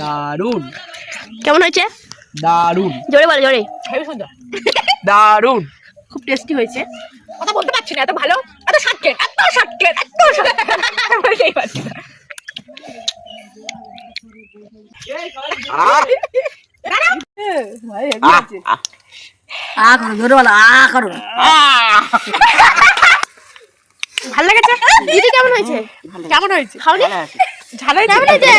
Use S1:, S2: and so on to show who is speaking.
S1: দারুন।
S2: কেমন হয়েছে?
S1: দারুন।
S2: জোরে বলো, জোরে।
S1: দারুন।
S2: খুব টেস্টি হয়েছে।
S3: কথা বলতে পারছি না, এত ভালো, এত শর্টকাট, এত শর্টকাট, এত শর্টকাট বলতেই পারছি না।
S2: জোরে বলো, করো।
S3: ভালো লেগেছে দিদি? কেমন হয়েছে? কেমন হয়েছে? খাওনি? ঝালাই কেমন হয়েছে?